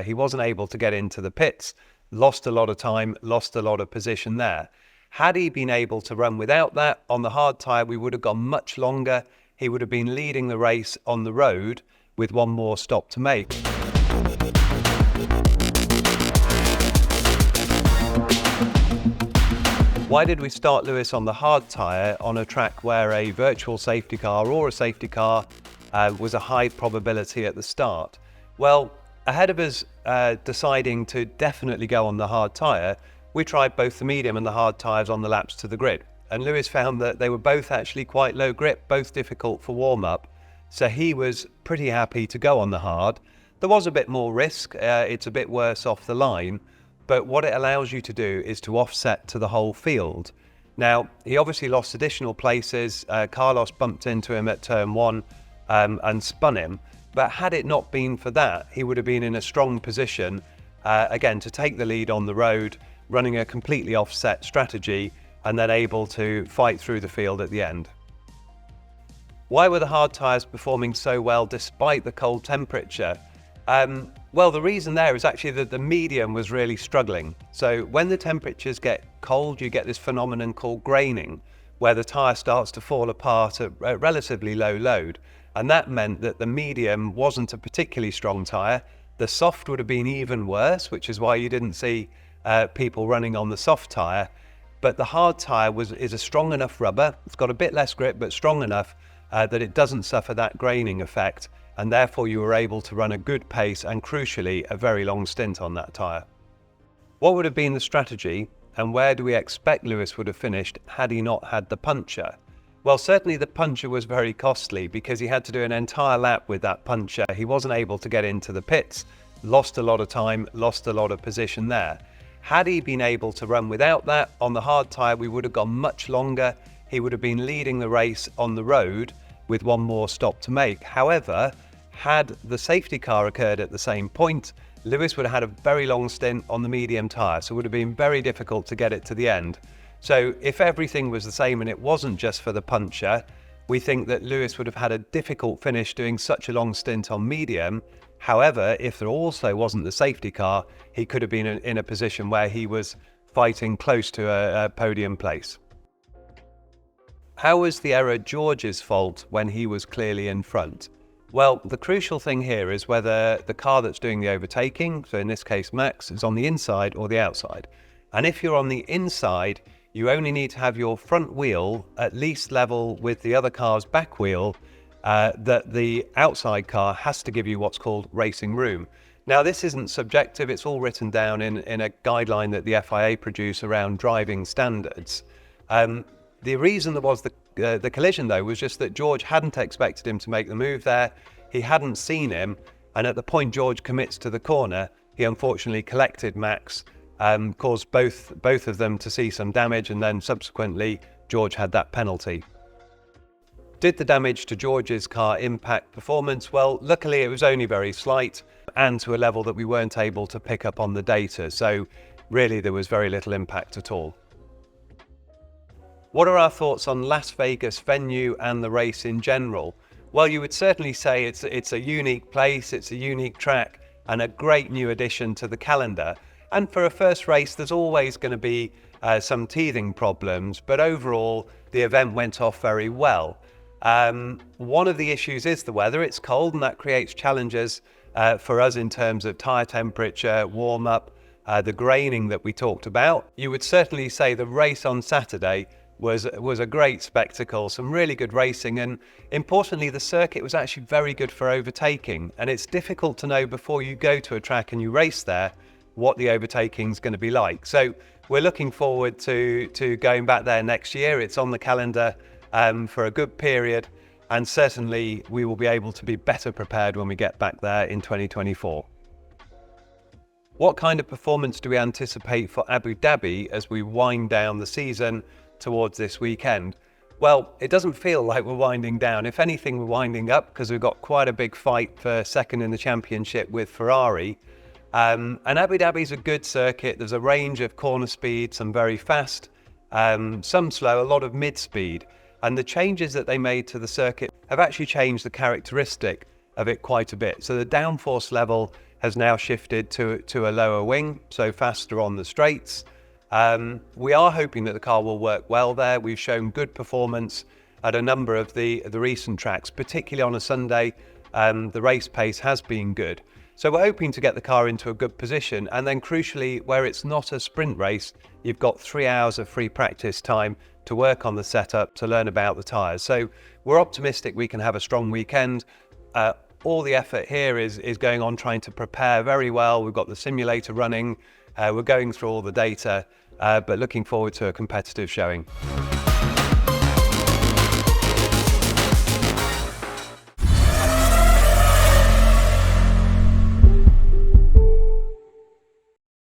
He wasn't able to get into the pits, lost a lot of time, lost a lot of position there. Had he been able to run without that on the hard tyre, we would have gone much longer. He would have been leading the race on the road with one more stop to make. Why did we start Lewis on the hard tyre on a track where a virtual safety car or a safety car was a high probability at the start? Well, ahead of us deciding to definitely go on the hard tyre, we tried both the medium and the hard tyres on the laps to the grid. And Lewis found that they were both actually quite low grip, both difficult for warm-up. So he was pretty happy to go on the hard. There was a bit more risk, it's a bit worse off the line, but what it allows you to do is to offset to the whole field. Now, he obviously lost additional places. Carlos bumped into him at turn 1 and spun him. But had it not been for that, he would have been in a strong position, again, to take the lead on the road, running a completely offset strategy, and then able to fight through the field at the end. Why were the hard tyres performing so well despite the cold temperature? Well, the reason there is actually that the medium was really struggling. So when the temperatures get cold, you get this phenomenon called graining, where the tyre starts to fall apart at relatively low load. And that meant that the medium wasn't a particularly strong tyre. The soft would have been even worse, which is why you didn't see people running on the soft tyre. But the hard tyre is a strong enough rubber. It's got a bit less grip, but strong enough that it doesn't suffer that graining effect. And therefore you were able to run a good pace and, crucially, a very long stint on that tyre. What would have been the strategy, and where do we expect Lewis would have finished had he not had the puncture? Well, certainly the puncture was very costly because he had to do an entire lap with that puncture. He wasn't able to get into the pits, lost a lot of time, lost a lot of position there. Had he been able to run without that on the hard tyre, we would have gone much longer. He would have been leading the race on the road with one more stop to make. However, had the safety car occurred at the same point, Lewis would have had a very long stint on the medium tyre, so it would have been very difficult to get it to the end. So if everything was the same and it wasn't just for the puncture, we think that Lewis would have had a difficult finish doing such a long stint on medium. However, if there also wasn't the safety car, he could have been in a position where he was fighting close to a podium place. How was the error George's fault when he was clearly in front? Well, the crucial thing here is whether the car that's doing the overtaking, so in this case Max, is on the inside or the outside. And if you're on the inside, you only need to have your front wheel at least level with the other car's back wheel, that the outside car has to give you what's called racing room. Now, this isn't subjective, it's all written down in a guideline that the FIA produce around driving standards. The reason there was the collision, though, was just that George hadn't expected him to make the move there. He hadn't seen him, and at the point George commits to the corner, he unfortunately collected Max, caused both of them to see some damage, and then subsequently George had that penalty. Did the damage to George's car impact performance? Well, luckily it was only very slight and to a level that we weren't able to pick up on the data, so really there was very little impact at all. What are our thoughts on Las Vegas venue and the race in general? Well, you would certainly say it's a unique place, it's a unique track, and a great new addition to the calendar. And for a first race, there's always going to be some teething problems, but overall, the event went off very well. One of the issues is the weather. It's cold, and that creates challenges for us in terms of tyre temperature, warm-up, the graining that we talked about. You would certainly say the race on Saturday was a great spectacle, some really good racing, and importantly the circuit was actually very good for overtaking, and it's difficult to know before you go to a track and you race there what the overtaking is going to be like. So we're looking forward to going back there next year. It's on the calendar for a good period, and certainly we will be able to be better prepared when we get back there in 2024. What kind of performance do we anticipate for Abu Dhabi as we wind down the season towards this weekend? Well, it doesn't feel like we're winding down. If anything, we're winding up because we've got quite a big fight for second in the championship with Ferrari. And Abu Dhabi is a good circuit. There's a range of corner speed, some very fast, some slow, a lot of mid-speed. And the changes that they made to the circuit have actually changed the characteristic of it quite a bit. So the downforce level has now shifted to a lower wing, so faster on the straights. We are hoping that the car will work well there. We've shown good performance at a number of the recent tracks, particularly on a Sunday. The race pace has been good. So we're hoping to get the car into a good position, and then crucially, where it's not a sprint race, you've got 3 hours of free practice time to work on the setup, to learn about the tyres. So we're optimistic we can have a strong weekend. All the effort here is going on trying to prepare very well. We've got the simulator running, we're going through all the data, but looking forward to a competitive showing.